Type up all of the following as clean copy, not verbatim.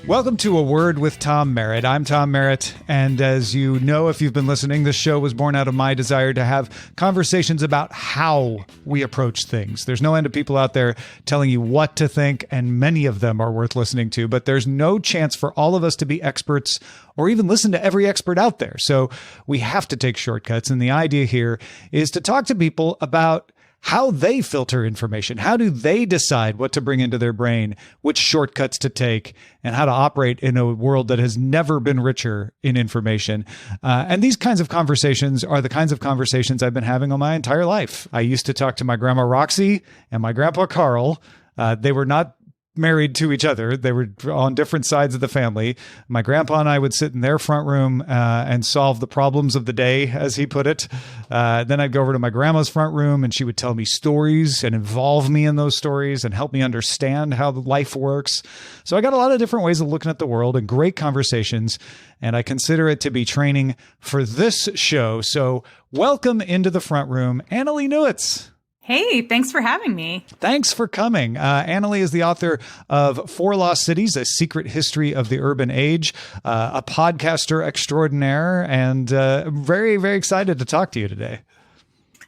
Welcome to A Word with Tom Merritt. I'm Tom Merritt, and as you know, if you've been listening, this show was born out of my desire to have conversations about how we approach things. There's no end of people out there telling you what to think, and many of them are worth listening to, but there's no chance for all of us to be experts or even listen to every expert out there. So we have to take shortcuts, and the idea here is to talk to people about how they filter information. How do they decide what to bring into their brain, which shortcuts to take, and how to operate in a world that has never been richer in information? And these kinds of conversations are the kinds of conversations I've been having all my entire life. I used to talk to my grandma Roxy and my grandpa Carl. They were not married to each other. They were on different sides of the family. My grandpa and I would sit in their front room and solve the problems of the day, as he put it. Then I'd go over to my grandma's front room and she would tell me stories and involve me in those stories and help me understand how life works. So I got a lot of different ways of looking at the world and great conversations, and I consider it to be training for this show. So welcome into the front room, Annalee Newitz. Hey, thanks for having me. Thanks for coming. Annalee is the author of Four Lost Cities, A Secret History of the Urban Age, a podcaster extraordinaire, and very, very excited to talk to you today.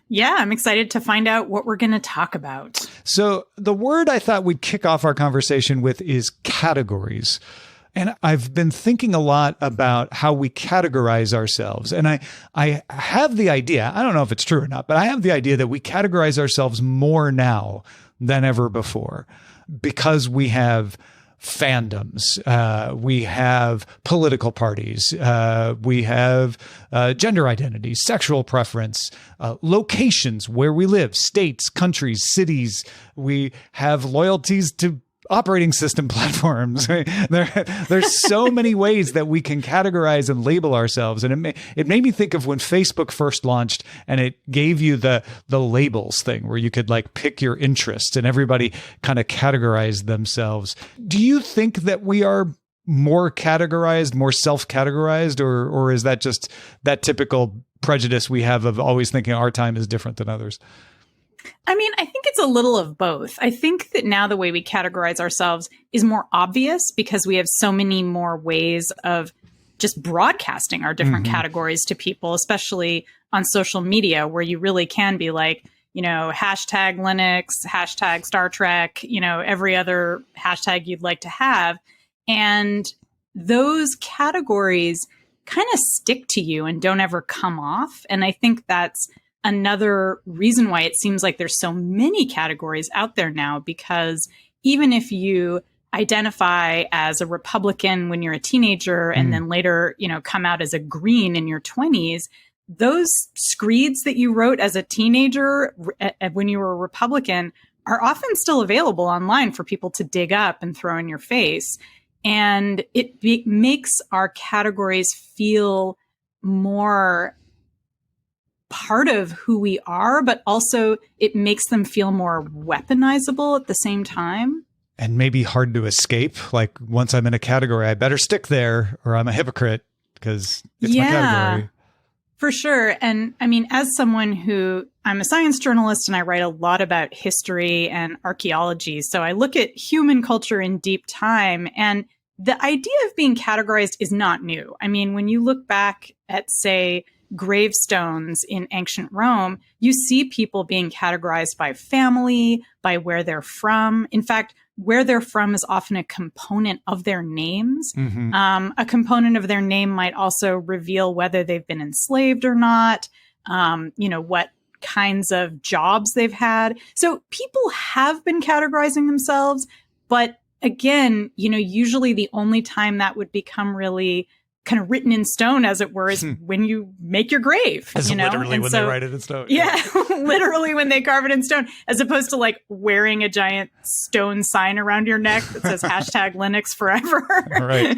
Yeah, I'm excited to find out what we're going to talk about. So the word I thought we'd kick off our conversation with is categories. And I've been thinking a lot about how we categorize ourselves. And I have the idea, I don't know if it's true or not, but I have the idea that we categorize ourselves more now than ever before because we have fandoms, we have political parties, we have gender identity, sexual preference, locations where we live, states, countries, cities. We have loyalties to operating system platforms. There's so many ways that we can categorize and label ourselves. And it made me think of when Facebook first launched and it gave you the labels thing where you could like pick your interests and everybody kind of categorized themselves. Do you think that we are more categorized, more self-categorized, or is that just that typical prejudice we have of always thinking our time is different than others? I mean, I think it's a little of both. I think that now the way we categorize ourselves is more obvious because we have so many more ways of just broadcasting our different categories to people, especially on social media, where you really can be like, you know, hashtag Linux, hashtag Star Trek, you know, every other hashtag you'd like to have. And those categories kind of stick to you and don't ever come off. And I think that's another reason why it seems like there's so many categories out there now, because even if you identify as a Republican when you're a teenager and then later, you know, come out as a Green in your 20s, those screeds that you wrote as a teenager when you were a Republican are often still available online for people to dig up and throw in your face. And it makes our categories feel more part of who we are, but also it makes them feel more weaponizable at the same time. And maybe hard to escape. Like once I'm in a category, I better stick there or I'm a hypocrite because it's my category. For sure. And I mean, as someone who I'm a science journalist and I write a lot about history and archaeology. So I look at human culture in deep time, and the idea of being categorized is not new. I mean, when you look back at, say, gravestones in ancient Rome, you see people being categorized by family, by where they're from. In fact, where they're from is often a component of their names. A component of their name might also reveal whether they've been enslaved or not, you know, what kinds of jobs they've had. So people have been categorizing themselves, but again, you know, usually the only time that would become really kind of written in stone, as it were, is when you make your grave. As you know? Literally and when they write it in stone. Yeah, literally when they carve it in stone, as opposed to like wearing a giant stone sign around your neck that says hashtag Linux forever. Right.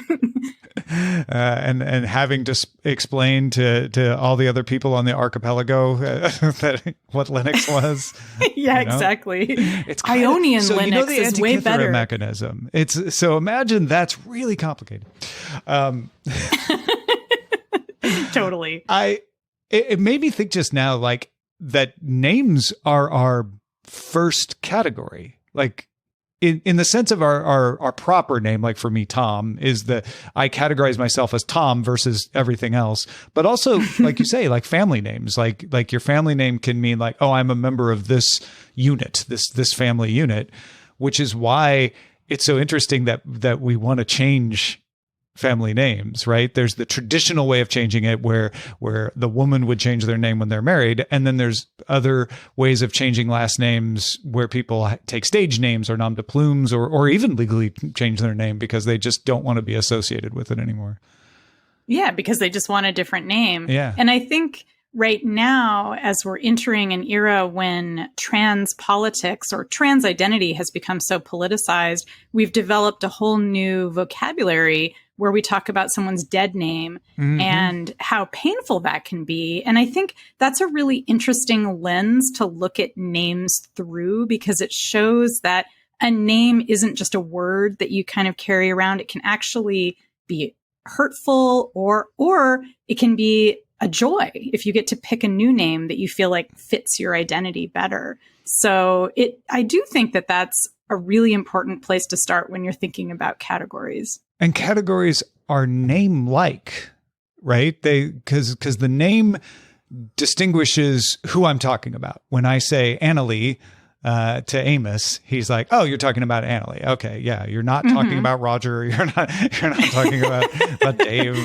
And having to explain to all the other people on the archipelago what Linux was. Yeah, you know? Exactly. It's Ionian so Linux you know the is way better. Mechanism. It's so imagine that's really complicated. Totally. It made me think just now, like that names are our first category. Like in the sense of our proper name, like for me, Tom, is that I categorize myself as Tom versus everything else. But also, like you say, like family names, like your family name can mean like, oh, I'm a member of this unit, this family unit, which is why it's so interesting that we want to change family names, right? There's the traditional way of changing it where the woman would change their name when they're married. And then there's other ways of changing last names where people take stage names or nom de plumes or even legally change their name because they just don't want to be associated with it anymore. Yeah, because they just want a different name. Yeah. And I think right now, as we're entering an era when trans politics or trans identity has become so politicized, we've developed a whole new vocabulary where we talk about someone's dead name and how painful that can be. And I think that's a really interesting lens to look at names through, because it shows that a name isn't just a word that you kind of carry around. It can actually be hurtful or it can be a joy if you get to pick a new name that you feel like fits your identity better. So I do think that that's a really important place to start when you're thinking about categories. And categories are name-like, right? Because the name distinguishes who I'm talking about. When I say Annalee to Amos, he's like, "Oh, you're talking about Annalee. Okay, yeah, you're not talking about Roger. You're not talking about Dave."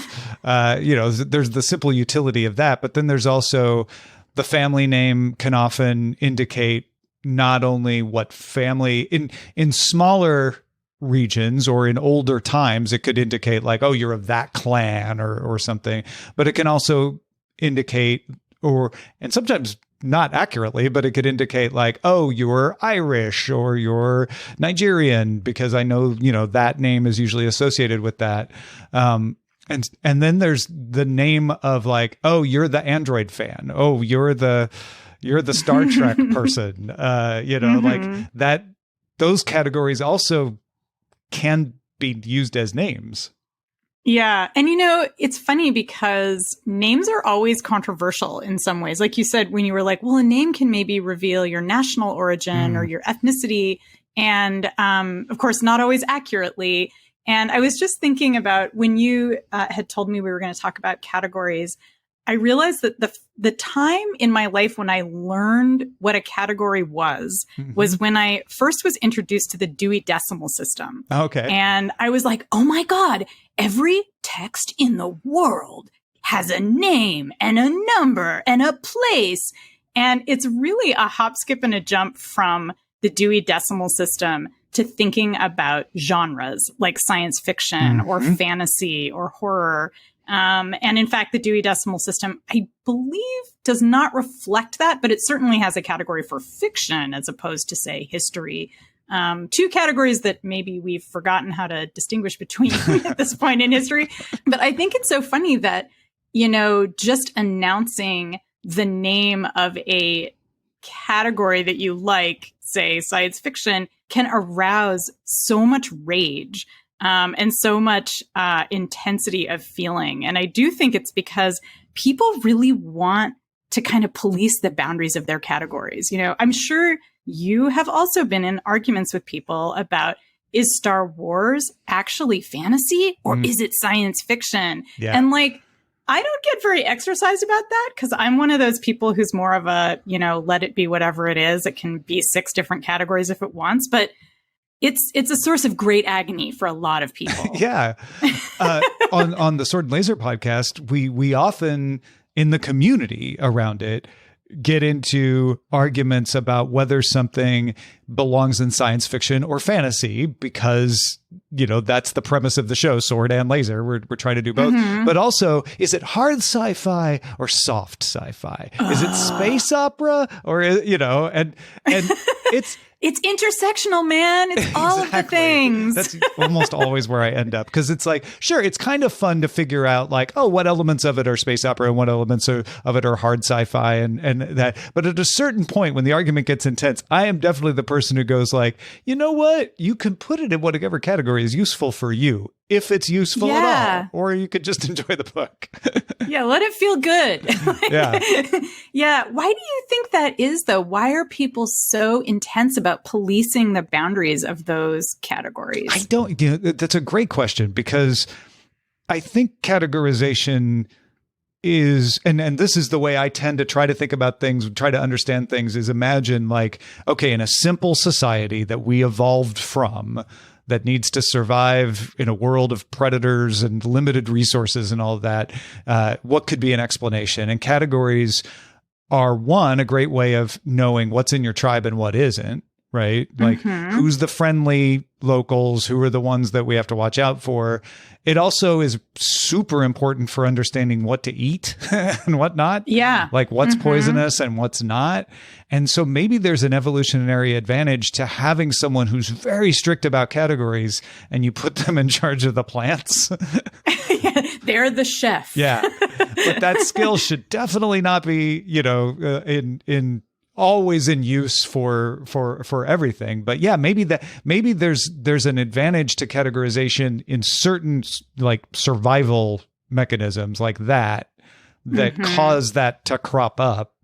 There's the simple utility of that, but then there's also the family name can often indicate not only what family in smaller regions or in older times, it could indicate like, oh, you're of that clan or something, but it can also indicate and sometimes not accurately, but it could indicate like, oh, you're Irish or you're Nigerian, because I know, that name is usually associated with that. And then there's the name of like, oh, you're the Android fan. Oh, you're the Star Trek person, like that. Those categories also can be used as names. Yeah. And, it's funny because names are always controversial in some ways. Like you said, when you were like, well, a name can maybe reveal your national origin or your ethnicity. And, of course, not always accurately. And I was just thinking about when you had told me we were going to talk about categories, I realized that the time in my life when I learned what a category was when I first was introduced to the Dewey Decimal System. Okay. And I was like, oh my God, every text in the world has a name and a number and a place. And it's really a hop, skip, and a jump from the Dewey Decimal System to thinking about genres like science fiction or fantasy or horror. And in fact, the Dewey Decimal System, I believe, does not reflect that, but it certainly has a category for fiction as opposed to, say, history. Two categories that maybe we've forgotten how to distinguish between at this point in history. But I think it's so funny that, just announcing the name of a category that you like, say, science fiction, can arouse so much rage. And so much intensity of feeling. And I do think it's because people really want to kind of police the boundaries of their categories. I'm sure you have also been in arguments with people about, is Star Wars actually fantasy or is it science fiction? Yeah. And I don't get very exercised about that because I'm one of those people who's more of a, let it be whatever it is. It can be 6 different categories if it wants, but it's a source of great agony for a lot of people. Yeah. On the Sword and Laser podcast, we often, in the community around it, get into arguments about whether something belongs in science fiction or fantasy because, that's the premise of the show, Sword and Laser. We're trying to do both. But also, is it hard sci-fi or soft sci-fi? Is it space opera or, and it's... It's intersectional, man. It's all of the things. That's almost always where I end up. Because it's like, sure, it's kind of fun to figure out like, oh, what elements of it are space opera and what elements of it are hard sci-fi and that. But at a certain point when the argument gets intense, I am definitely the person who goes like, you know what? You can put it in whatever category is useful for you. if it's useful at Yeah. all, or you could just enjoy the book. Yeah, let it feel good. Yeah. Yeah. Why do you think that is, though? Why are people so intense about policing the boundaries of those categories? I don't, you know, that's a great question, because I think categorization is, and this is the way I tend to try to think about things, try to understand things, is imagine like, okay, in a simple society that we evolved from, that needs to survive in a world of predators and limited resources and all of that, what could be an explanation? And categories are, one, a great way of knowing what's in your tribe and what isn't, right? Like, who's the friendly locals, who are the ones that we have to watch out for. It also is super important for understanding what to eat and what not. Yeah. Like what's poisonous and what's not. And so maybe there's an evolutionary advantage to having someone who's very strict about categories, and you put them in charge of the plants. They're the chef. Yeah. But that skill should definitely not be, you know, always in use for everything. But yeah, maybe there's an advantage to categorization in certain like survival mechanisms like that cause that to crop up,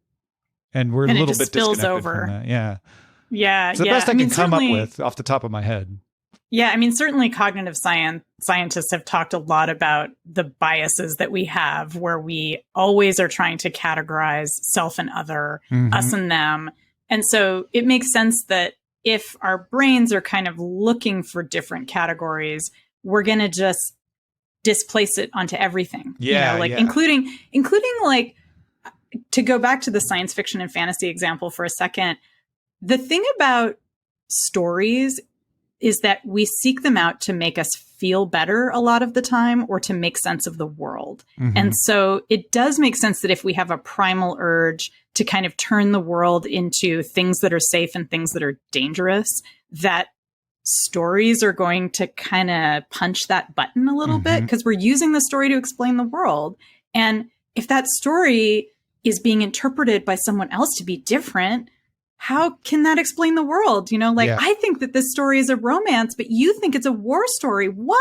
and we're a little bit disconnected from that. Yeah. Yeah. It's the best I can come up with off the top of my head. Yeah, I mean, certainly cognitive scientists have talked a lot about the biases that we have, where we always are trying to categorize self and other, us and them. And so it makes sense that if our brains are kind of looking for different categories, we're going to just displace it onto everything. Yeah, you know, like including like, to go back to the science fiction and fantasy example for a second, the thing about stories is that we seek them out to make us feel better a lot of the time, or to make sense of the world. And so it does make sense that if we have a primal urge to kind of turn the world into things that are safe and things that are dangerous, that stories are going to kind of punch that button a little bit, because we're using the story to explain the world. And if that story is being interpreted by someone else to be different, how can that explain the world? You know, like, I think that this story is a romance, but you think it's a war story. What?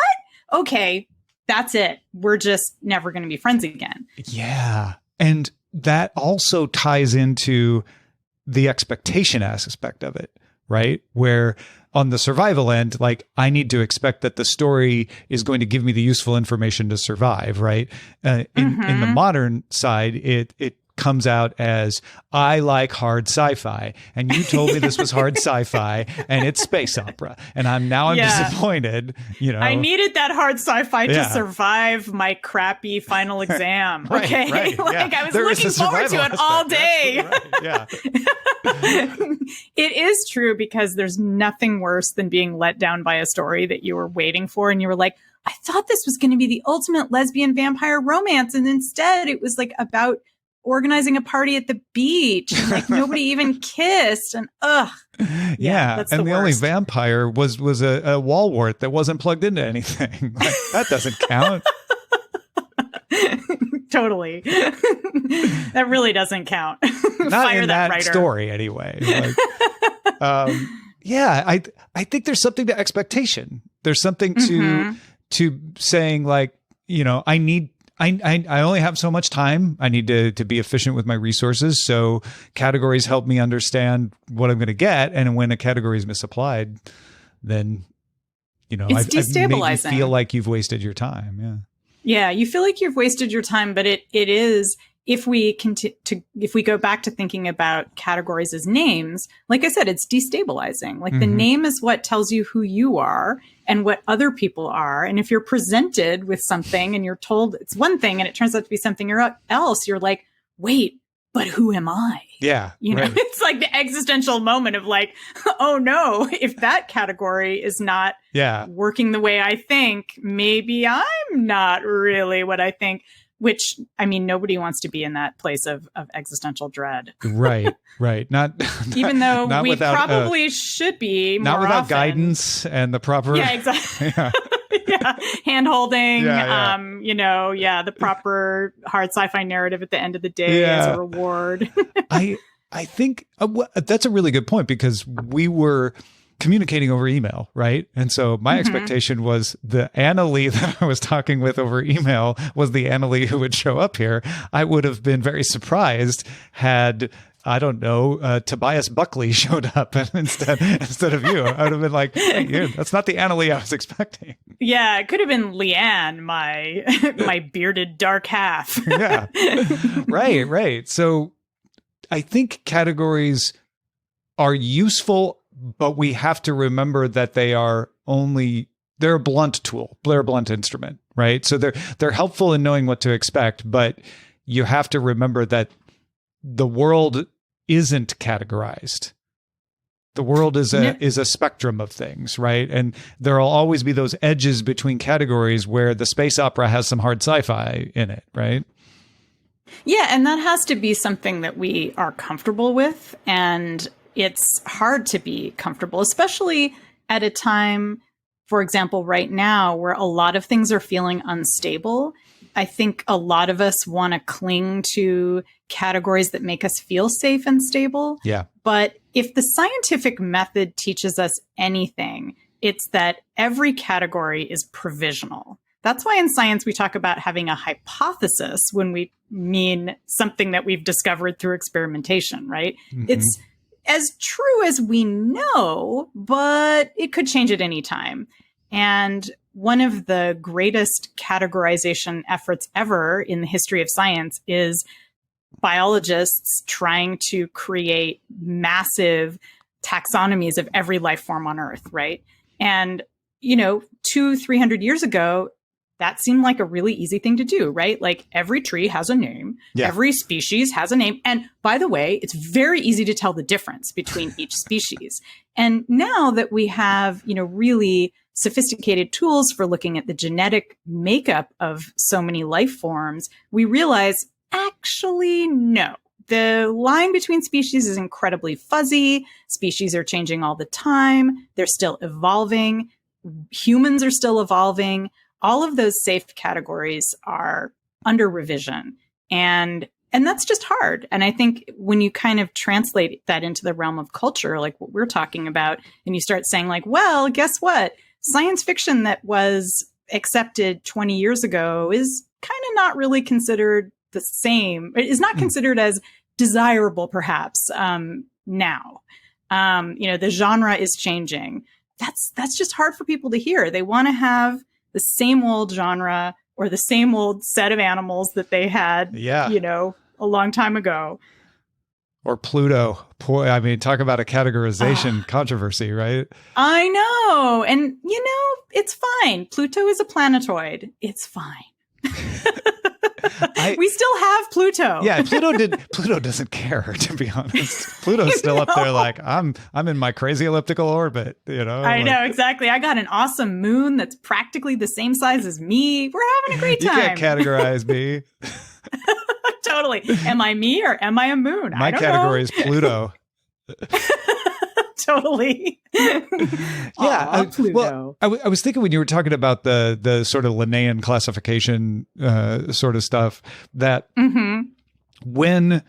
Okay, that's it. We're just never going to be friends again. Yeah. And that also ties into the expectation aspect of it, right? Where on the survival end, like, I need to expect that the story is going to give me the useful information to survive, right? In the modern side, it comes out as, I like hard sci-fi, and you told me this was hard sci-fi and it's space opera, and I'm disappointed. You know, I needed that hard sci-fi to survive my crappy final exam. Okay, right, like I was looking forward to it all day. Right. Yeah, it is true, because there's nothing worse than being let down by a story that you were waiting for, and you were like, I thought this was going to be the ultimate lesbian vampire romance, and instead it was like about organizing a party at the beach, and like nobody even kissed, and yeah, that's and the only worst. vampire was a wall wart that wasn't plugged into anything. Like, that doesn't count. Totally. That really doesn't count. Not Fire in that that writer. story anyway. Like, yeah, I think there's something to expectation. There's something to saying, like, you know, I only have so much time. I need to be efficient with my resources. So categories help me understand what I'm going to get. And when a category is misapplied, then, you know, it's destabilizing. I've made you feel like you've wasted your time. Yeah. Yeah, you feel like you've wasted your time, but it is, if we go back to thinking about categories as names, like I said, it's destabilizing. Like the name is what tells you who you are and what other people are. And if you're presented with something and you're told it's one thing and it turns out to be something else, you're like, wait, but who am I? Yeah. You know, it's like the existential moment of like, oh no, if that category is not working the way I think, maybe I'm not really what I think. Which, I mean, nobody wants to be in that place of existential dread. Right. Not even though not we without, probably should be more not without often. Guidance and the proper. Yeah, exactly. Hand holding, you know, the proper hard sci-fi narrative at the end of the day as a reward. I think that's a really good point, because we were communicating over email, right? And so my expectation was the Annalee that I was talking with over email was the Annalee who would show up here. I would have been very surprised had, I don't know, Tobias Buckley showed up instead of you. I would have been like, hey, that's not the Annalee I was expecting. Yeah, it could have been Leanne, my my bearded dark half. Yeah, right. So I think categories are useful, but we have to remember that they're a blunt tool, they're a blunt instrument, right? So they're helpful in knowing what to expect, but you have to remember that the world isn't categorized. The world is a spectrum of things, right? And there'll always be those edges between categories where the space opera has some hard sci-fi in it, right? Yeah, and that has to be something that we are comfortable with, and it's hard to be comfortable, especially at a time, for example, right now, where a lot of things are feeling unstable. I think a lot of us want to cling to categories that make us feel safe and stable. Yeah. But if the scientific method teaches us anything, it's that every category is provisional. That's why in science we talk about having a hypothesis when we mean something that we've discovered through experimentation, right? Mm-hmm. It's as true as we know, but it could change at any time. And one of the greatest categorization efforts ever in the history of science is biologists trying to create massive taxonomies of every life form on Earth, right? And, 200-300 years ago, that seemed like a really easy thing to do, right? Like every tree has a name, every species has a name. And by the way, it's very easy to tell the difference between each species. And now that we have, really sophisticated tools for looking at the genetic makeup of so many life forms, we realize actually, no. The line between species is incredibly fuzzy. Species are changing all the time. They're still evolving. Humans are still evolving. All of those safe categories are under revision. And that's just hard. And I think when you kind of translate that into the realm of culture, like what we're talking about, and you start saying like, well, guess what? Science fiction that was accepted 20 years ago is kind of not really considered the same. It is not considered as desirable, perhaps, now. The genre is changing. That's just hard for people to hear. They want to have the same old genre or the same old set of animals that they had, a long time ago. Or Pluto. Boy, I mean, talk about a categorization controversy, right? I know. And, it's fine. Pluto is a planetoid. It's fine. We still have Pluto. Yeah, Pluto doesn't care, to be honest. Pluto's still up there like, I'm in my crazy elliptical orbit, I know, exactly. I got an awesome moon that's practically the same size as me. We're having a great time. You can't categorize me. Totally. Am I me or am I a moon? My category is Pluto. Totally. Yeah. Pluto. Well, I was thinking when you were talking about the sort of Linnaean classification sort of stuff that when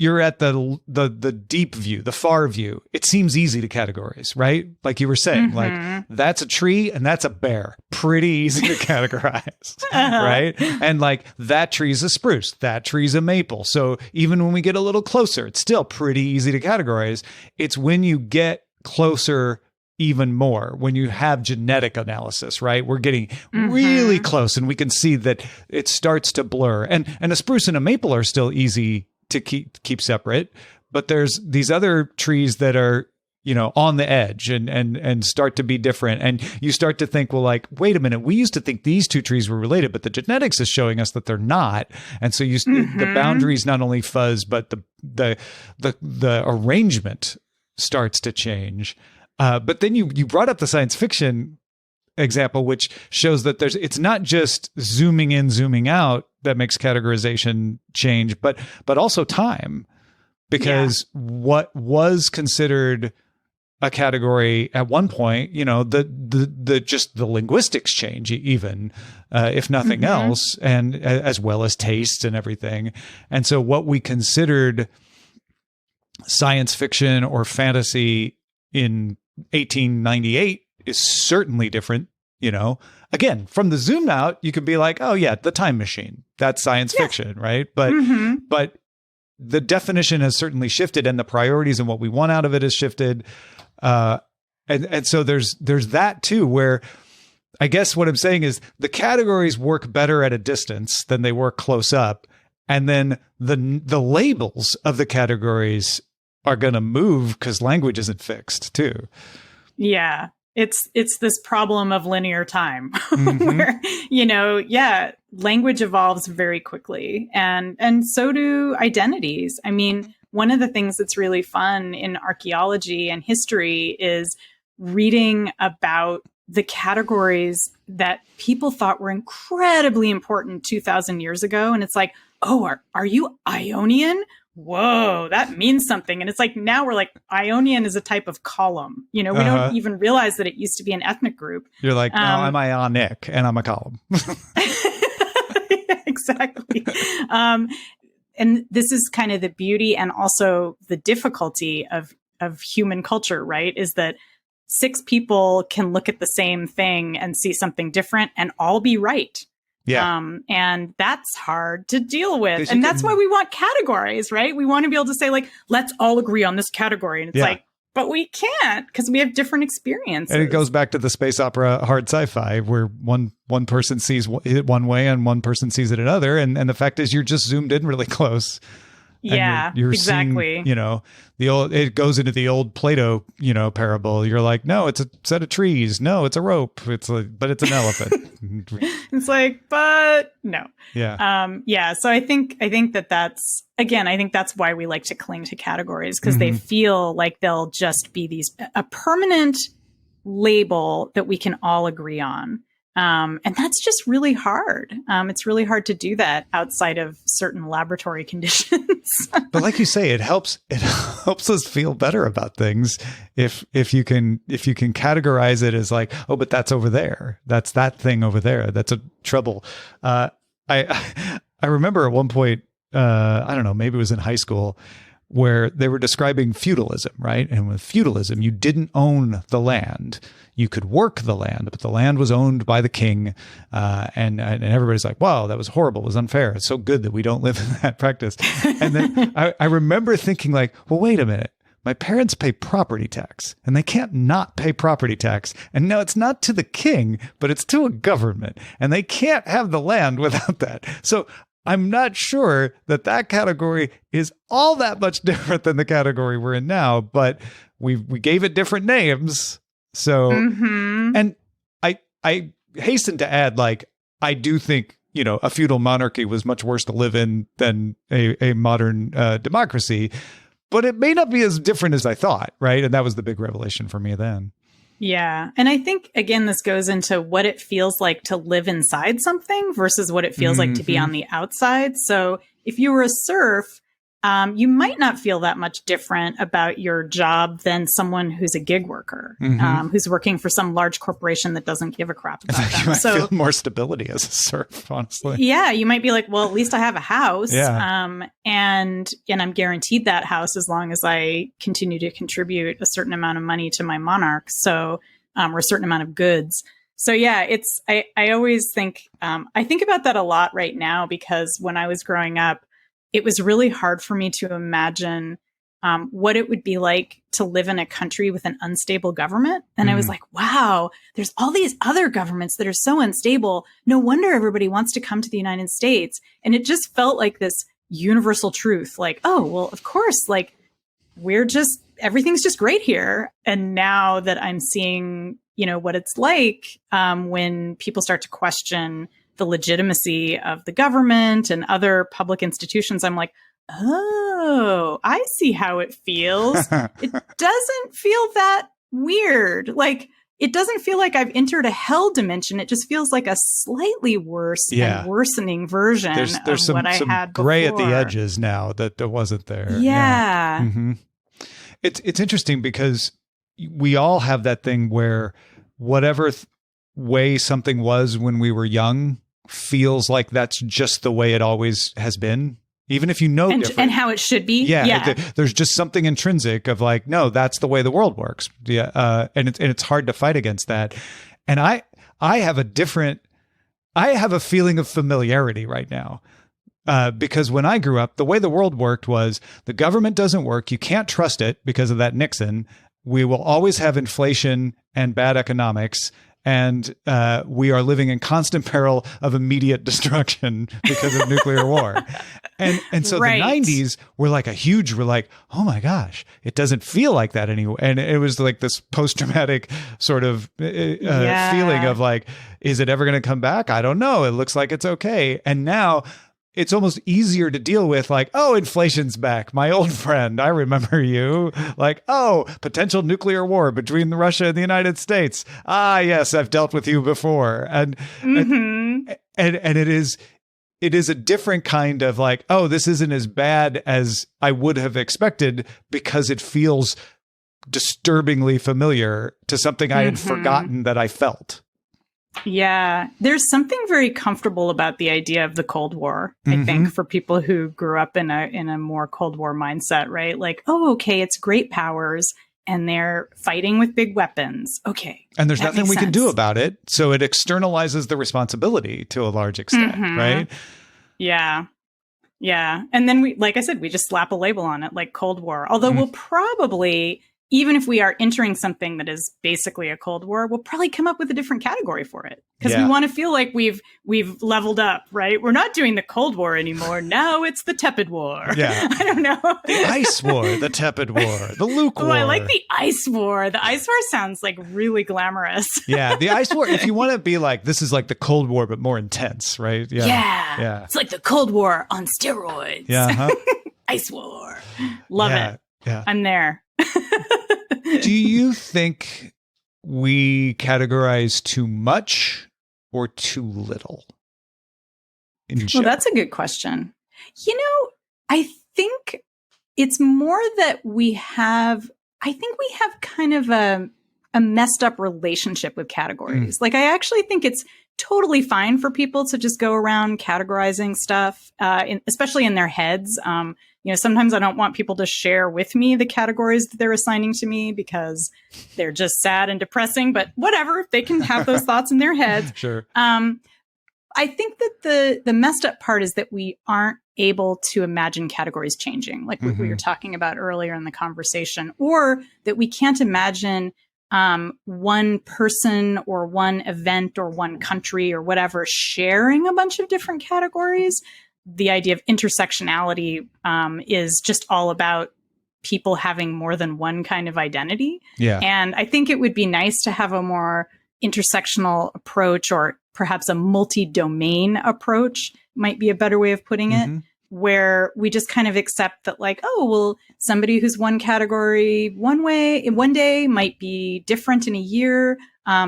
you're at the deep view, the far view, it seems easy to categorize, right? Like you were saying, like that's a tree and that's a bear. Pretty easy to categorize, right? And like that tree's a spruce, that tree's a maple. So even when we get a little closer, it's still pretty easy to categorize. It's when you get closer even more, when you have genetic analysis, right? We're getting really close and we can see that it starts to blur. And a spruce and a maple are still easy to keep separate, but there's these other trees that are, on the edge and start to be different. And you start to think, well, like, wait a minute, we used to think these two trees were related, but the genetics is showing us that they're not. And so the boundaries not only fuzz, but the arrangement starts to change. But then you brought up the science fiction example, which shows that it's not just zooming in, zooming out that makes categorization change, but also time, because what was considered a category at one point, the just the linguistics change even, if nothing else, and as well as taste and everything. And so what we considered science fiction or fantasy in 1898 is certainly different, you know. Again, from the zoom out, you could be like, oh yeah, the time machine. That's science fiction, right? But but the definition has certainly shifted, and the priorities and what we want out of it has shifted. And so there's that too, where I guess what I'm saying is the categories work better at a distance than they work close up. And then the labels of the categories are going to move because language isn't fixed too. Yeah. It's this problem of linear time where, you know, language evolves very quickly, and so do identities. I mean, one of the things that's really fun in archaeology and history is reading about the categories that people thought were incredibly important 2,000 years ago. And it's like, oh, are you Ionian? Whoa, that means something. And it's like, now we're like, Ionian is a type of column. You know, we don't even realize that it used to be an ethnic group. You're like, no, I'm Ionic and I'm a column. Exactly. And this is kind of the beauty and also the difficulty of human culture, right? Is that 6 people can look at the same thing and see something different and all be right. Yeah. And that's hard to deal with. And that's why we want categories, right? We want to be able to say, like, let's all agree on this category. And it's like, but we can't because we have different experiences. And it goes back to the space opera hard sci-fi where one person sees it one way and one person sees it another. And the fact is you're just zoomed in really close. Yeah, you're exactly. Seeing, you know, it goes into the old Plato, you know, parable. You're like, no, it's a set of trees. No, it's a rope. But it's an elephant. It's like, but no. Yeah. So I think that's, again, I think that's why we like to cling to categories, because they feel like they'll just be a permanent label that we can all agree on. And that's just really hard. It's really hard to do that outside of certain laboratory conditions. But like you say, it helps us feel better about things if you can categorize it as like, oh, but that's over there. That's that thing over there. That's a trouble. I remember at one point, I don't know, maybe it was in high school, where they were describing feudalism, right? And with feudalism, you didn't own the land. You could work the land, but the land was owned by the king. And everybody's like, wow, that was horrible. It was unfair. It's so good that we don't live in that practice. And then I remember thinking like, well, wait a minute. My parents pay property tax and they can't not pay property tax. And now it's not to the king, but it's to a government, and they can't have the land without that. So I'm not sure that category is all that much different than the category we're in now, but we gave it different names. So, and I hasten to add, like, I do think, you know, a feudal monarchy was much worse to live in than a modern democracy, but it may not be as different as I thought, right? And that was the big revelation for me then. Yeah. And I think, again, this goes into what it feels like to live inside something versus what it feels like to be on the outside. So if you were a serf, you might not feel that much different about your job than someone who's a gig worker, who's working for some large corporation that doesn't give a crap about them. You might feel more stability as a serf, honestly. Yeah, you might be like, well, at least I have a house, yeah. and I'm guaranteed that house as long as I continue to contribute a certain amount of money to my monarch, so or a certain amount of goods. So yeah, I always think I think about that a lot right now, because when I was growing up, it was really hard for me to imagine what it would be like to live in a country with an unstable government. And I was like, wow, there's all these other governments that are so unstable. No wonder everybody wants to come to the United States. And it just felt like this universal truth, like, oh, well, of course, like everything's just great here. And now that I'm seeing, you know, what it's like when people start to question the legitimacy of the government and other public institutions, I'm like, oh, I see how it feels. It doesn't feel that weird. Like, it doesn't feel like I've entered a hell dimension. It just feels like a slightly worse and worsening version there's of what I had before. Gray at the edges now that wasn't there. Yeah. Mm-hmm. It's interesting because we all have that thing where whatever way something was when we were young feels like that's just the way it always has been. even if you know different. And how it should be. Yeah. There's just something intrinsic of like, no, that's the way the world works. Yeah. And it's hard to fight against that. And I have a feeling of familiarity right now. Because when I grew up, the way the world worked was the government doesn't work. You can't trust it because of that Nixon. We will always have inflation and bad economics. And we are living in constant peril of immediate destruction because of nuclear war. And so right. The 90s were like we're like, oh my gosh, it doesn't feel like that anymore. And it was like this post-traumatic sort of feeling of like, is it ever going to come back? I don't know. It looks like it's okay. And now it's almost easier to deal with like, oh, inflation's back. My old friend, I remember you. Like, oh, potential nuclear war between Russia and the United States. Ah, yes, I've dealt with you before. And it is a different kind of like, oh, this isn't as bad as I would have expected because it feels disturbingly familiar to something I had forgotten that I felt. Yeah, there's something very comfortable about the idea of the Cold War, I think, for people who grew up in a more Cold War mindset, right? Like, oh, okay, it's great powers and they're fighting with big weapons. Okay. And there's nothing we can do about it. So it externalizes the responsibility to a large extent, right? Yeah. Yeah. And then like I said, we just slap a label on it like Cold War. Although we'll probably, even if we are entering something that is basically a Cold War, we'll probably come up with a different category for it because we want to feel like we've leveled up, right? We're not doing the Cold War anymore. Now it's the tepid war. Yeah. I don't know. The ice war, the tepid war, the luke war. I like the ice war. The ice war sounds like really glamorous. Yeah. The ice war, if you want to be like, this is like the Cold War, but more intense, right? Yeah. It's like the Cold War on steroids. Yeah. Ice war. Love it. Yeah. I'm there. Do you think we categorize too much or too little? Well, that's a good question. You know, I think it's more that we have kind of a messed up relationship with categories. Like, I actually think it's totally fine for people to just go around categorizing stuff, especially in their heads. Sometimes I don't want people to share with me the categories that they're assigning to me because they're just sad and depressing, but whatever, they can have those thoughts in their heads. Sure. I think that the messed up part is that we aren't able to imagine categories changing, like what we were talking about earlier in the conversation, or that we can't imagine one person or one event or one country or whatever sharing a bunch of different categories. The idea of intersectionality is just all about people having more than one kind of identity. Yeah. And I think it would be nice to have a more intersectional approach, or perhaps a multi-domain approach might be a better way of putting it, where we just kind of accept that like, oh, well, somebody who's one category one way in one day might be different in a year.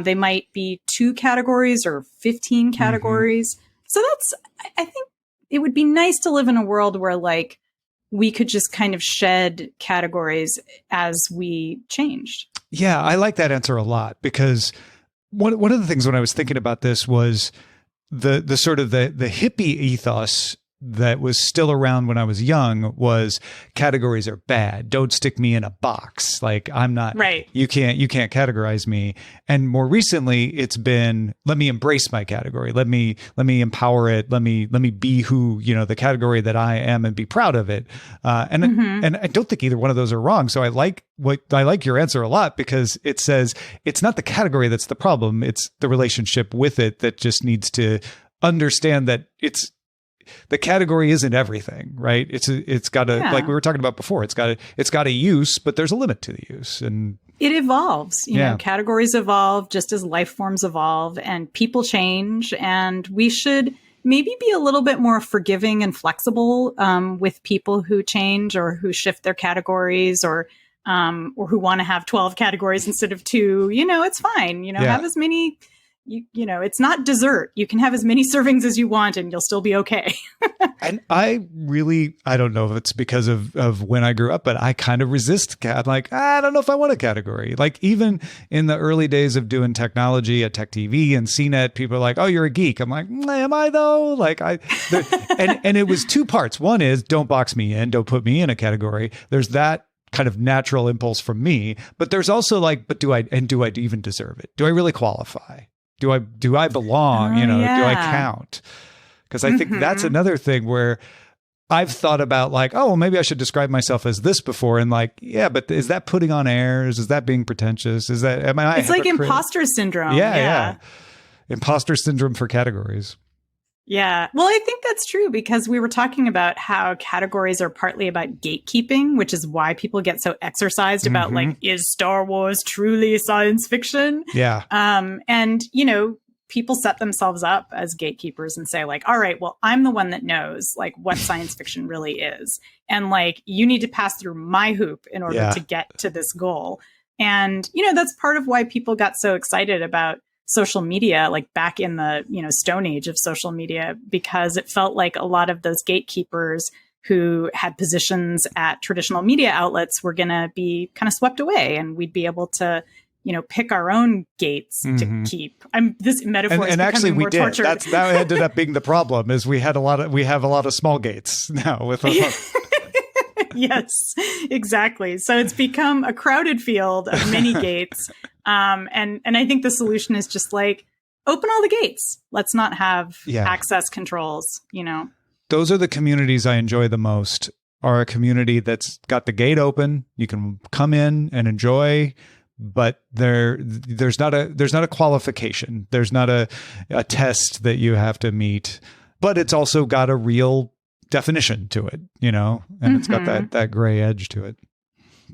They might be 2 categories or 15 categories. So I think it would be nice to live in a world where like we could just kind of shed categories as we changed. Yeah, I like that answer a lot because one of the things when I was thinking about this was the sort of the hippie ethos that was still around when I was young was categories are bad. Don't stick me in a box. Like I'm not right. You can't categorize me. And more recently it's been, let me embrace my category. Let me empower it. Let me be who, the category that I am and be proud of it. And I don't think either one of those are wrong. So I like your answer a lot because it says it's not the category that's the problem. It's the relationship with it that just needs to understand that the category isn't everything, right? It's got a, like we were talking about before, it's got a use, but there's a limit to the use, and it evolves. You know, categories evolve just as life forms evolve, and people change, and we should maybe be a little bit more forgiving and flexible with people who change or who shift their categories, or who want to have 12 categories instead of 2. It's fine. Have as many. you know, it's not dessert. You can have as many servings as you want and you'll still be okay. And I don't know if it's because of when I grew up, but I kind of resist. I'm like, I don't know if I want a category. Like even in the early days of doing technology at Tech TV and CNET, people are like, oh, you're a geek. I'm like, am I though? Like and it was two parts. One is don't box me in, don't put me in a category. There's that kind of natural impulse from me, but there's also like, but do I even deserve it? Do I really qualify? Do I belong? Do I count? Because I think that's another thing where I've thought about like, oh, well, maybe I should describe myself as this before. And like, yeah, but is that putting on airs? Is that being pretentious? Is that, am I? It's like imposter syndrome. Yeah. Imposter syndrome for categories. Yeah. Well, I think that's true because we were talking about how categories are partly about gatekeeping, which is why people get so exercised about like, is Star Wars truly science fiction? Yeah. And, you know, people set themselves up as gatekeepers and say like, all right, well, I'm the one that knows like what science fiction really is. And like, you need to pass through my hoop in order to get to this goal. And, you know, that's part of why people got so excited about social media, like back in the, you know, Stone Age of social media, because it felt like a lot of those gatekeepers who had positions at traditional media outlets were going to be kind of swept away and we'd be able to, you know, pick our own gates to keep. This metaphor is actually we more did. tortured. That ended up being the problem is we have a lot of small gates now with Yes, exactly. So it's become a crowded field of many gates. And I think the solution is just like, open all the gates. Let's not have access controls, you know. Those are the communities I enjoy the most, are a community that's got the gate open. You can come in and enjoy, but there's not a qualification. There's not a test that you have to meet, but it's also got a real definition to it, you know, and it's got that gray edge to it.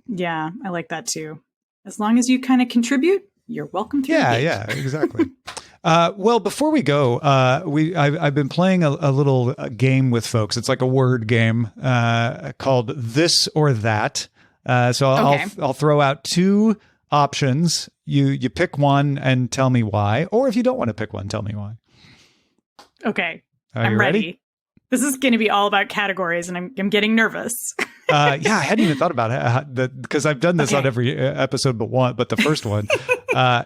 Yeah, I like that too. As long as you kind of contribute, you're welcome to. Yeah, exactly. Well, before we go, I've been playing a little game with folks. It's like a word game called This or That. So I'll throw out two options. You pick one and tell me why, or if you don't want to pick one, tell me why. Okay, I'm ready. This is going to be all about categories, and I'm getting nervous. I hadn't even thought about it because I've done this on every episode but the first one.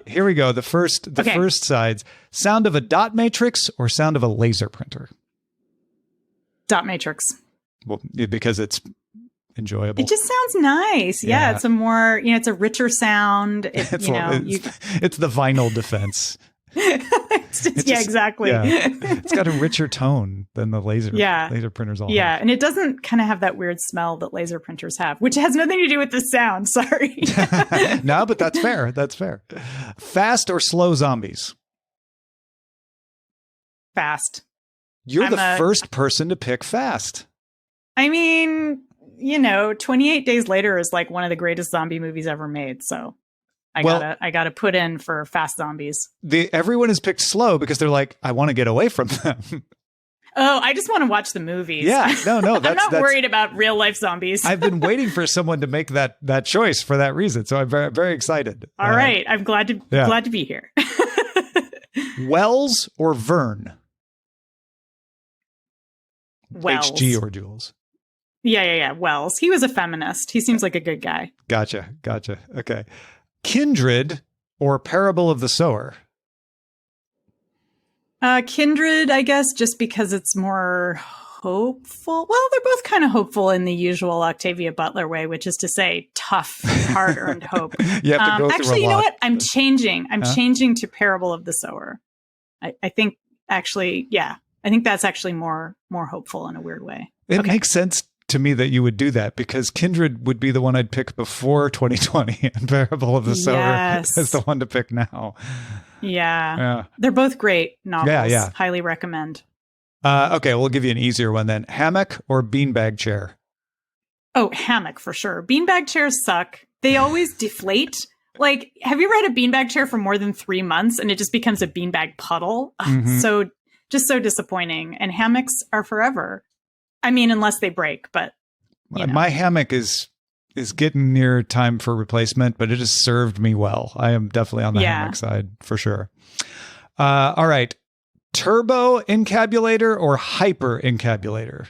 Here we go. The first sides: sound of a dot matrix or sound of a laser printer. Dot matrix. Well, because it's enjoyable. It just sounds nice. Yeah, it's a more, you know, it's a richer sound. It's the vinyl defense. Exactly. Yeah. It's got a richer tone than the laser printers all have. And it doesn't kind of have that weird smell that laser printers have, which has nothing to do with the sound. Sorry. No, but that's fair. That's fair. Fast or slow zombies? Fast. You're the first person to pick fast. I mean, you know, 28 Days Later is like one of the greatest zombie movies ever made. So I gotta put in for fast zombies. Everyone has picked slow because they're like, I want to get away from them. Oh, I just want to watch the movies. Yeah, no. I'm not worried about real life zombies. I've been waiting for someone to make that choice for that reason, so I'm very, very excited. All right, I'm glad to be here. Wells or Vern? Wells. HG or Jules? Yeah. Wells. He was a feminist. He seems like a good guy. Gotcha. Okay. Kindred or Parable of the Sower? Kindred, I guess, just because it's more hopeful. Well, they're both kind of hopeful in the usual Octavia Butler way, which is to say tough, hard-earned hope. You have to go actually, you know what? I'm changing. I'm changing to Parable of the Sower. I think actually, I think that's actually more hopeful in a weird way. It makes sense to me that you would do that because Kindred would be the one I'd pick before 2020 and Parable of the Sower is the one to pick now. Yeah. They're both great novels. Yeah. Highly recommend. Okay, we'll give you an easier one then. Hammock or beanbag chair? Oh, hammock for sure. Beanbag chairs suck. They always deflate. Like, have you read a beanbag chair for more than 3 months and it just becomes a beanbag puddle? So disappointing. And hammocks are forever. I mean, unless they break, but my hammock is getting near time for replacement, but it has served me well. I am definitely on the hammock side for sure. All right. Turbo encabulator or hyper encabulator?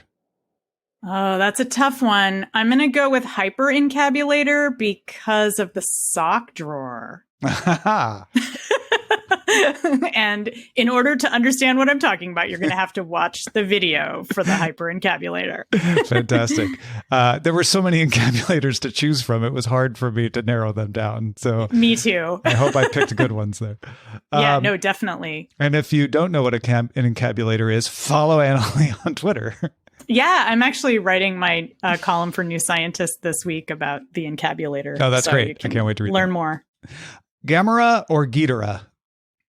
Oh, that's a tough one. I'm going to go with hyper encabulator because of the sock drawer. And in order to understand what I'm talking about, you're going to have to watch the video for the hyper encabulator. Fantastic. There were so many encabulators to choose from. It was hard for me to narrow them down. So me too. I hope I picked good ones there. Yeah, no, definitely. And if you don't know what an encabulator is, follow Annalee on Twitter. Yeah, I'm actually writing my column for New Scientist this week about the encabulator. Oh, that's great. I can't wait to read learn that. more. Gamera or Ghidorah?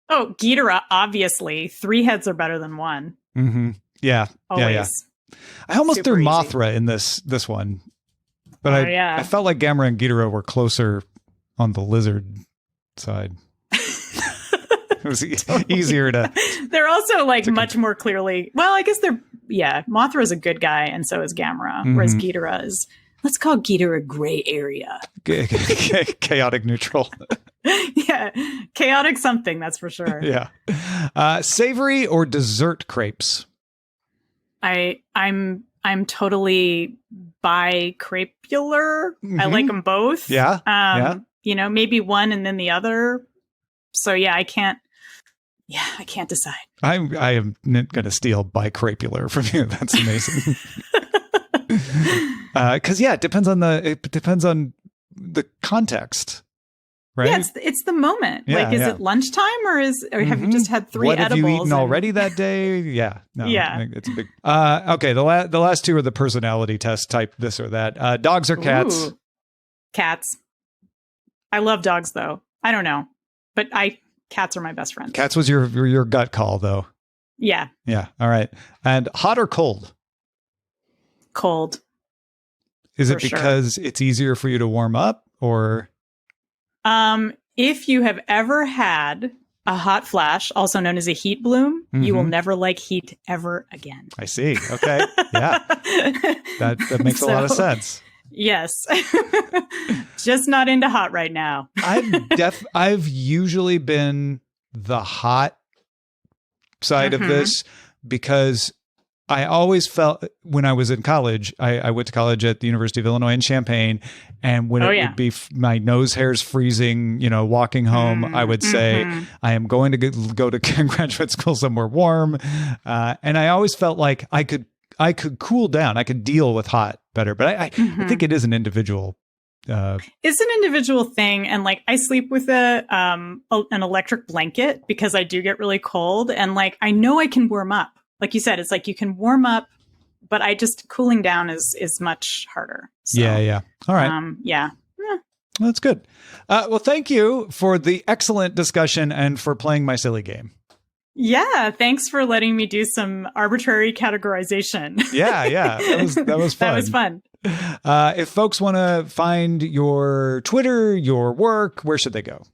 Oh, Ghidorah, obviously. 3 heads are better than 1. Mm-hmm. Yeah. Always. Yeah. I almost Super threw easy. Mothra in this one. But yeah. I felt like Gamera and Ghidorah were closer on the lizard side. It was easier to... They're also like much more clearly... Well, I guess they're... Yeah, Mothra is a good guy, and so is Gamera. Whereas Ghidorah is... Let's call Ghidorah gray area. Chaotic neutral. Yeah, chaotic something, that's for sure. Yeah. Savory or dessert crepes? I'm totally bi-crapular. I like them both. Yeah. You know, maybe one and then the other. So yeah, I can't decide. I am going to steal bicrapular from you. That's amazing. Because it depends on the context, right? Yeah, it's the moment. Yeah, is it lunchtime or have you just had 3 what edibles? What have you eaten already that day? Yeah, no, yeah, it's a big. Okay, the last 2 are the personality test type, this or that. Dogs or cats? Ooh. Cats. I love dogs though. I don't know, but cats are my best friends. Cats was your gut call though. Yeah. Yeah. All right. And hot or cold? Cold. Is it because it's easier for you to warm up, or? If you have ever had a hot flash, also known as a heat bloom, you will never like heat ever again. I see. Okay. Yeah. That makes a lot of sense. Yes. Just not into hot right now. I've usually been the hot side of this because I always felt when I was in college, I went to college at the University of Illinois in Champaign. And when it would be my nose hairs freezing, walking home, I would say, I am going to go to graduate school somewhere warm. And I always felt like I could cool down. I could deal with hot better. But I think it is an individual. It's an individual thing. And I sleep with an electric blanket because I do get really cold. And I know I can warm up. Like you said, it's you can warm up, but cooling down is much harder. So, yeah. All right. Yeah. Well, that's good. Well, thank you for the excellent discussion and for playing my silly game. Yeah. Thanks for letting me do some arbitrary categorization. Yeah. That was fun. That was fun. If folks want to find your Twitter, your work, where should they go?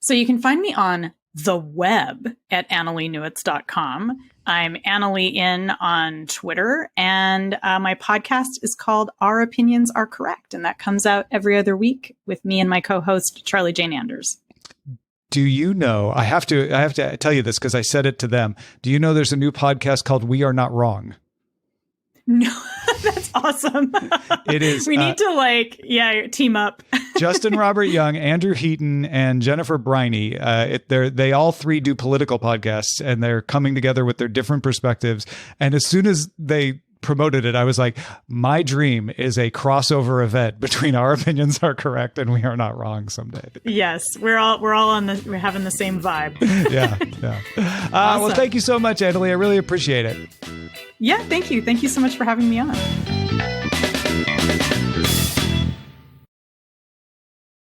So you can find me on the web at AnnaleeNewitz.com. I'm Annalee N on Twitter, and my podcast is called Our Opinions Are Correct, and that comes out every other week with me and my co-host, Charlie Jane Anders. Do you know, I have to tell you this because I said it to them. Do you know there's a new podcast called We Are Not Wrong? No, that's awesome. It is. We need to team up. Justin Robert Young, Andrew Heaton, and Jennifer Briney. They all 3 do political podcasts, and they're coming together with their different perspectives. And as soon as they promoted it, I was like, my dream is a crossover event between Our Opinions Are Correct and We Are Not Wrong someday. Yes, we're having the same vibe. Yeah. Awesome. Well, thank you so much, Annalee. I really appreciate it. Yeah, thank you. Thank you so much for having me on.